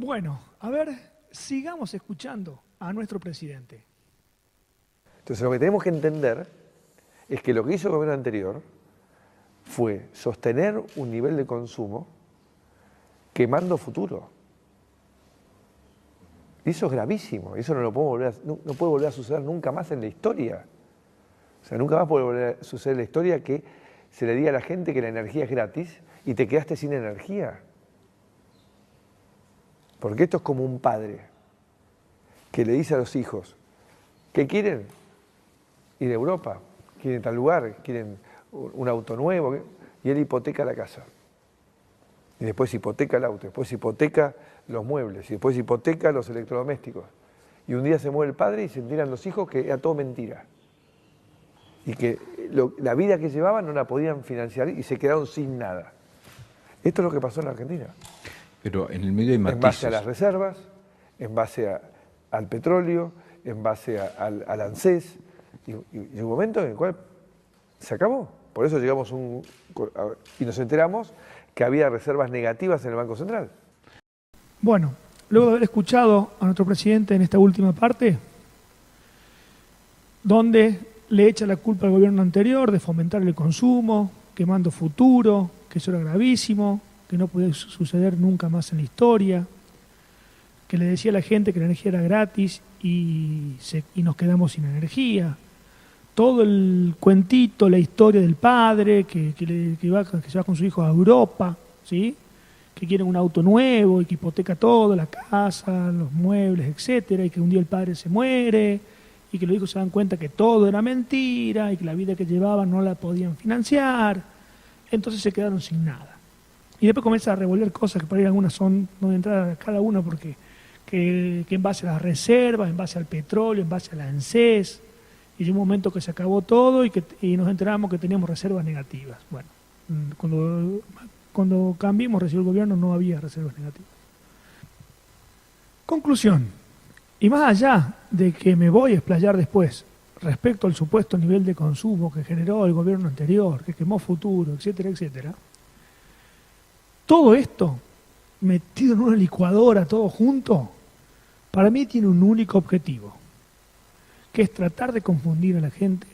Bueno, a ver, sigamos escuchando a nuestro presidente. Entonces lo que tenemos que entender es que lo que hizo el gobierno anterior fue sostener un nivel de consumo quemando futuro. Y eso es gravísimo, eso no puede volver a suceder nunca más en la historia. O sea, nunca más puede volver a suceder en la historia que se le diga a la gente que la energía es gratis y te quedaste sin energía. Porque esto es como un padre que le dice a los hijos, ¿qué quieren? Ir a Europa, quieren tal lugar, quieren un auto nuevo, y él hipoteca la casa. Y después hipoteca el auto, después hipoteca los muebles, y después hipoteca los electrodomésticos. Y un día se muere el padre y se enteran los hijos que era todo mentira. Y que la vida que llevaban no la podían financiar y se quedaron sin nada. Esto es lo que pasó en la Argentina. Pero en el medio hay matices. En base a las reservas, en base al petróleo, en base al ANSES, y un momento en el cual se acabó. Por eso llegamos y nos enteramos que había reservas negativas en el Banco Central. Bueno, luego de haber escuchado a nuestro presidente en esta última parte, donde le echa la culpa al gobierno anterior de fomentar el consumo, quemando futuro, que eso era gravísimo, que no podía suceder nunca más en la historia, que le decía a la gente que la energía era gratis y nos quedamos sin energía. Todo el cuentito, la historia del padre que se va con su hijo a Europa, ¿sí? Que quieren un auto nuevo y que hipoteca todo, la casa, los muebles, etcétera, y que un día el padre se muere y que los hijos se dan cuenta que todo era mentira y que la vida que llevaban no la podían financiar, entonces se quedaron sin nada. Y después comienza a revolver cosas que por ahí algunas son, no voy a entrar a cada una porque que en base a las reservas, en base al petróleo, en base al ANSES, y llegó un momento que se acabó todo y nos enteramos que teníamos reservas negativas. Bueno, cuando cambiamos, recibió el gobierno, no había reservas negativas. Conclusión, y más allá de que me voy a explayar después respecto al supuesto nivel de consumo que generó el gobierno anterior, que quemó futuro, etcétera, etcétera, todo esto metido en una licuadora, todo junto, para mí tiene un único objetivo, que es tratar de confundir a la gente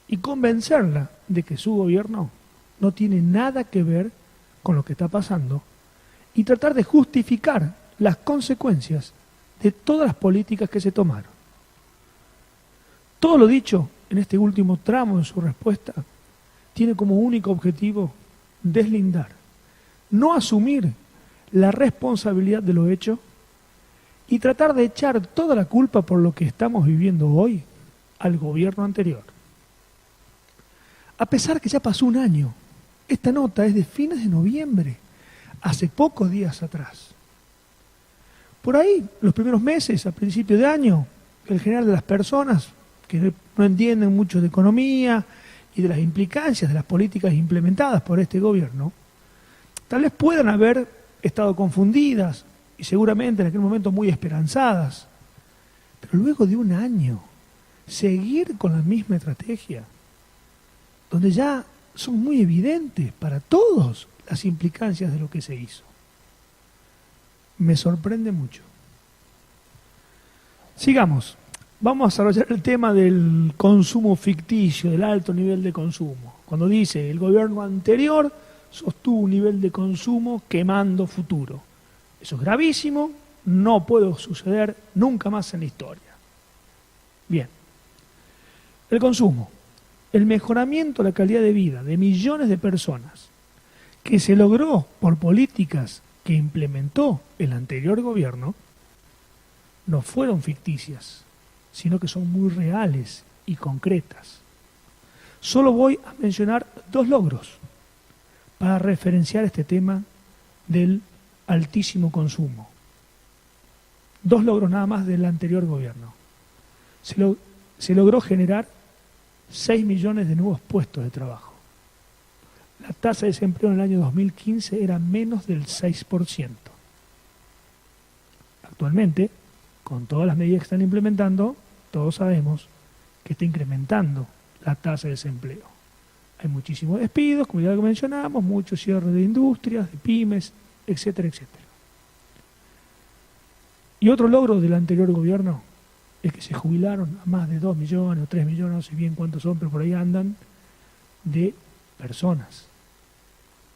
y convencerla de que su gobierno no tiene nada que ver con lo que está pasando y tratar de justificar las consecuencias de todas las políticas que se tomaron. Todo lo dicho en este último tramo de su respuesta tiene como único objetivo deslindar, no asumir la responsabilidad de lo hecho y tratar de echar toda la culpa por lo que estamos viviendo hoy al gobierno anterior. A pesar que ya pasó un año, esta nota es de fines de noviembre, hace pocos días atrás. Por ahí, los primeros meses, a principio de año, el general de las personas que no entienden mucho de economía y de las implicancias de las políticas implementadas por este gobierno, tal vez puedan haber estado confundidas y seguramente en aquel momento muy esperanzadas. Pero luego de un año, seguir con la misma estrategia, donde ya son muy evidentes para todos las implicancias de lo que se hizo, me sorprende mucho. Sigamos. Vamos a desarrollar el tema del consumo ficticio, del alto nivel de consumo. Cuando dice el gobierno anterior sostuvo un nivel de consumo quemando futuro. Eso es gravísimo, no puede suceder nunca más en la historia. Bien. El consumo, el mejoramiento de la calidad de vida de millones de personas que se logró por políticas que implementó el anterior gobierno, no fueron ficticias, sino que son muy reales y concretas. Solo voy a mencionar 2 logros para referenciar este tema del altísimo consumo. 2 logros nada más del anterior gobierno. Se logró generar 6 millones de nuevos puestos de trabajo. La tasa de desempleo en el año 2015 era menos del 6%. Actualmente, con todas las medidas que están implementando, todos sabemos que está incrementando la tasa de desempleo. Hay muchísimos despidos, como ya lo mencionamos, muchos cierres de industrias, de pymes, etcétera, etcétera. Y otro logro del anterior gobierno es que se jubilaron a más de 2 millones o 3 millones, no sé bien cuántos son, pero por ahí andan, de personas.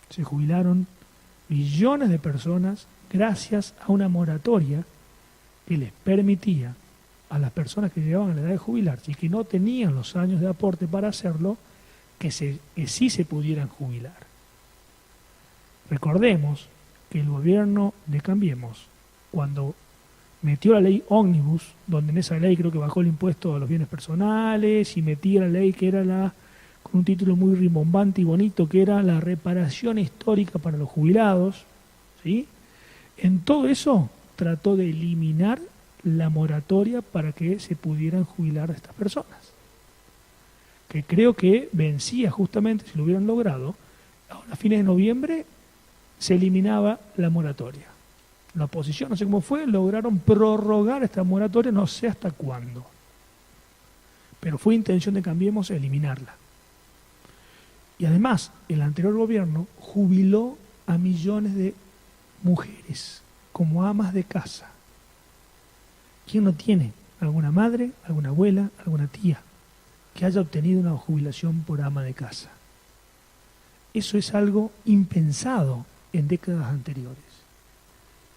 Se jubilaron millones de personas gracias a una moratoria que les permitía a las personas que llegaban a la edad de jubilarse y que no tenían los años de aporte para hacerlo, que sí se pudieran jubilar. Recordemos que el gobierno de Cambiemos, cuando metió la ley Ómnibus, donde en esa ley creo que bajó el impuesto a los bienes personales y metía la ley que era con un título muy rimbombante y bonito, que era la reparación histórica para los jubilados, ¿sí? En todo eso trató de eliminar la moratoria para que se pudieran jubilar a estas personas, que creo que vencía justamente, si lo hubieran logrado, ahora a fines de noviembre se eliminaba la moratoria. La oposición, no sé cómo fue, lograron prorrogar esta moratoria, no sé hasta cuándo, pero fue intención de Cambiemos eliminarla. Y además, el anterior gobierno jubiló a millones de mujeres como amas de casa. ¿Quién no tiene alguna madre, alguna abuela, alguna tía que haya obtenido una jubilación por ama de casa? Eso es algo impensado en décadas anteriores.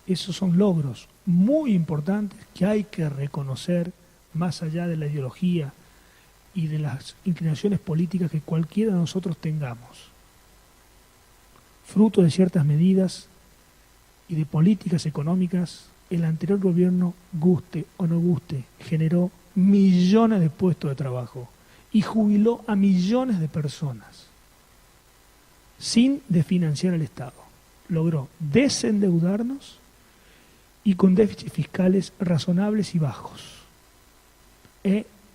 Esos son logros muy importantes que hay que reconocer más allá de la ideología y de las inclinaciones políticas que cualquiera de nosotros tengamos. Fruto de ciertas medidas y de políticas económicas, el anterior gobierno, guste o no guste, generó millones de puestos de trabajo y jubiló a millones de personas sin desfinanciar al Estado. Logró desendeudarnos y con déficits fiscales razonables y bajos.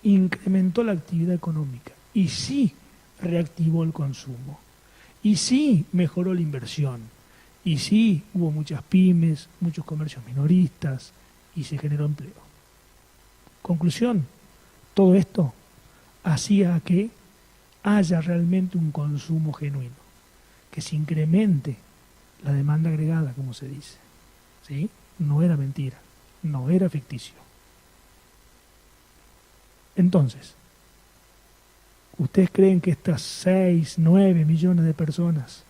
Incrementó la actividad económica y sí reactivó el consumo y sí mejoró la inversión y sí hubo muchas pymes, muchos comercios minoristas y se generó empleo. Conclusión, todo esto hacía que haya realmente un consumo genuino, que se incremente la demanda agregada, como se dice, ¿sí? No era mentira, no era ficticio. Entonces, ¿ustedes creen que estas 6, 9 millones de personas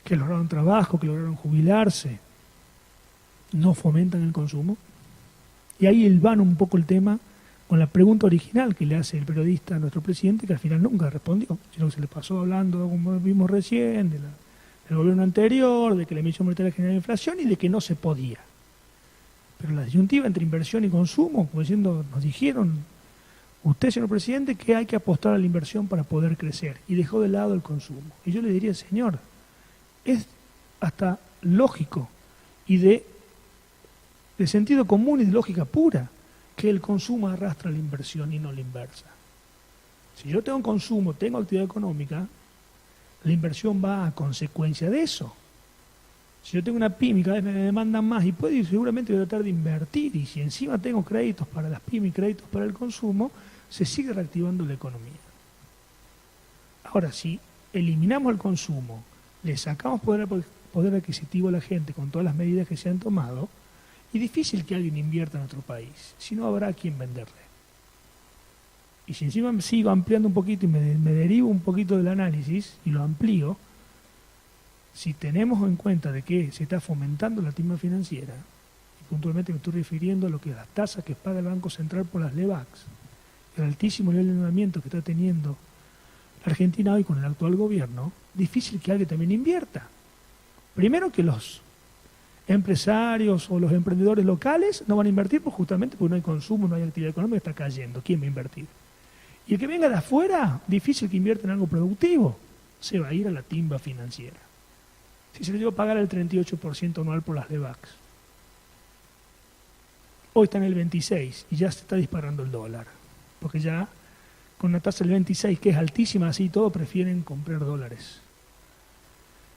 que lograron trabajo, que lograron jubilarse, no fomentan el consumo? Y ahí van un poco el tema con la pregunta original que le hace el periodista a nuestro presidente, que al final nunca respondió, sino que se le pasó hablando, como vimos recién, del gobierno anterior, de que la emisión monetaria generaba inflación y de que no se podía. Pero la disyuntiva entre inversión y consumo, como diciendo, nos dijeron, usted, señor presidente, que hay que apostar a la inversión para poder crecer, y dejó de lado el consumo. Y yo le diría, señor, es hasta lógico y de sentido común y de lógica pura que el consumo arrastra la inversión y no la inversa. Si yo tengo consumo, tengo actividad económica, la inversión va a consecuencia de eso. Si yo tengo una pyme y cada vez me demandan más y puedo, seguramente voy a tratar de invertir, y si encima tengo créditos para las pymes y créditos para el consumo, se sigue reactivando la economía. Ahora, si eliminamos el consumo, le sacamos poder adquisitivo a la gente con todas las medidas que se han tomado, es difícil que alguien invierta en nuestro país, si no habrá a quien venderle. Y si encima sigo ampliando un poquito y me derivo un poquito del análisis y lo amplío, si tenemos en cuenta de que se está fomentando la timba financiera, y puntualmente me estoy refiriendo a lo que es las tasas que paga el Banco Central por las LEBACs, el altísimo nivel de endeudamiento que está teniendo la Argentina hoy con el actual gobierno, difícil que alguien también invierta. Primero, que los empresarios o los emprendedores locales no van a invertir justamente porque no hay consumo, no hay actividad económica, está cayendo. ¿Quién va a invertir? Y el que venga de afuera, difícil que invierta en algo productivo, se va a ir a la timba financiera. Si se le dio a pagar el 38% anual por las LEBACs, hoy está en el 26% y ya se está disparando el dólar, porque ya con una tasa del 26%, que es altísima, así y todo, prefieren comprar dólares.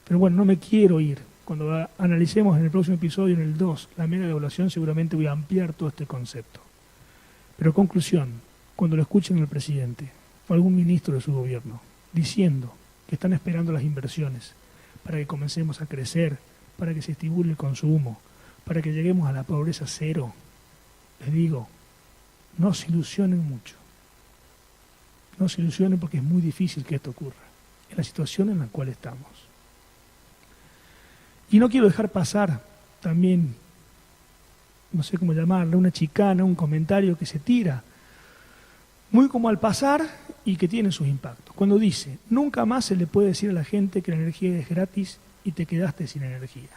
Pero bueno, no me quiero ir. Cuando analicemos en el próximo episodio, en el 2, la mega devaluación, seguramente voy a ampliar todo este concepto. Pero conclusión, cuando lo escuchen al presidente o algún ministro de su gobierno diciendo que están esperando las inversiones para que comencemos a crecer, para que se estimule el consumo, para que lleguemos a la pobreza cero, les digo, no se ilusionen mucho. No se ilusionen porque es muy difícil que esto ocurra, en la situación en la cual estamos. Y no quiero dejar pasar también, no sé cómo llamarle, una chicana, un comentario que se tira muy como al pasar y que tiene sus impactos. Cuando dice, nunca más se le puede decir a la gente que la energía es gratis y te quedaste sin energía.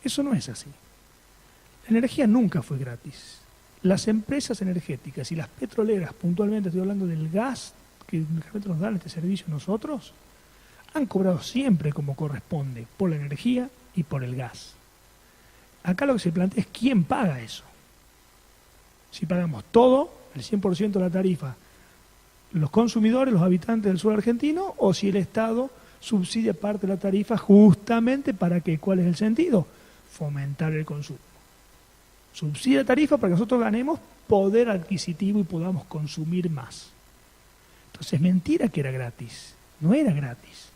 Eso no es así. La energía nunca fue gratis. Las empresas energéticas y las petroleras, puntualmente estoy hablando del gas que realmente nos dan este servicio a nosotros, han cobrado siempre como corresponde por la energía y por el gas. Acá lo que se plantea es quién paga eso. Si pagamos todo, el 100% de la tarifa, los consumidores, los habitantes del suelo argentino, o si el Estado subsidia parte de la tarifa justamente para que, ¿cuál es el sentido? Fomentar el consumo. Subsidia tarifa para que nosotros ganemos poder adquisitivo y podamos consumir más. Entonces, mentira que era gratis. No era gratis.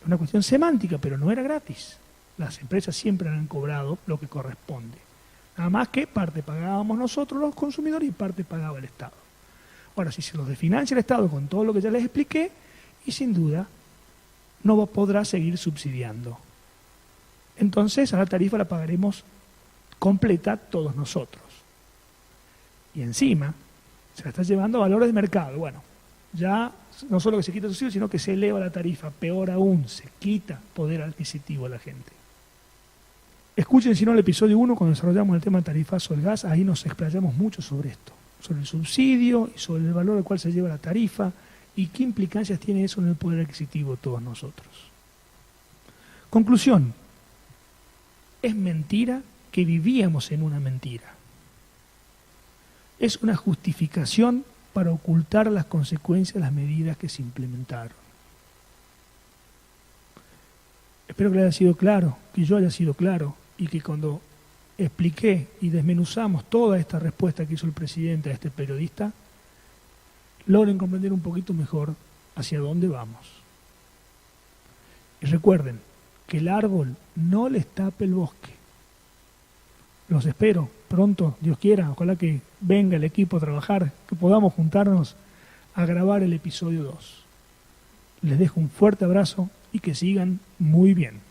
Es una cuestión semántica, pero no era gratis. Las empresas siempre han cobrado lo que corresponde. Nada más que parte pagábamos nosotros los consumidores y parte pagaba el Estado. Ahora, si se los desfinancia el Estado con todo lo que ya les expliqué, y sin duda no podrá seguir subsidiando. Entonces, a la tarifa la pagaremos completa todos nosotros. Y encima, se la está llevando a valores de mercado. Bueno, ya no solo que se quita el subsidio, sino que se eleva la tarifa. Peor aún, se quita poder adquisitivo a la gente. Escuchen, si no, el episodio 1, cuando desarrollamos el tema tarifazo del gas, ahí nos explayamos mucho sobre esto, sobre el subsidio y sobre el valor al cual se lleva la tarifa y qué implicancias tiene eso en el poder adquisitivo de todos nosotros. Conclusión, es mentira que vivíamos en una mentira. Es una justificación para ocultar las consecuencias de las medidas que se implementaron. Espero que le haya sido claro, que yo haya sido claro, y que cuando expliqué y desmenuzamos toda esta respuesta que hizo el presidente a este periodista, logren comprender un poquito mejor hacia dónde vamos. Y recuerden que el árbol no les tape el bosque. Los espero pronto, Dios quiera, ojalá que venga el equipo a trabajar, que podamos juntarnos a grabar el episodio 2. Les dejo un fuerte abrazo y que sigan muy bien.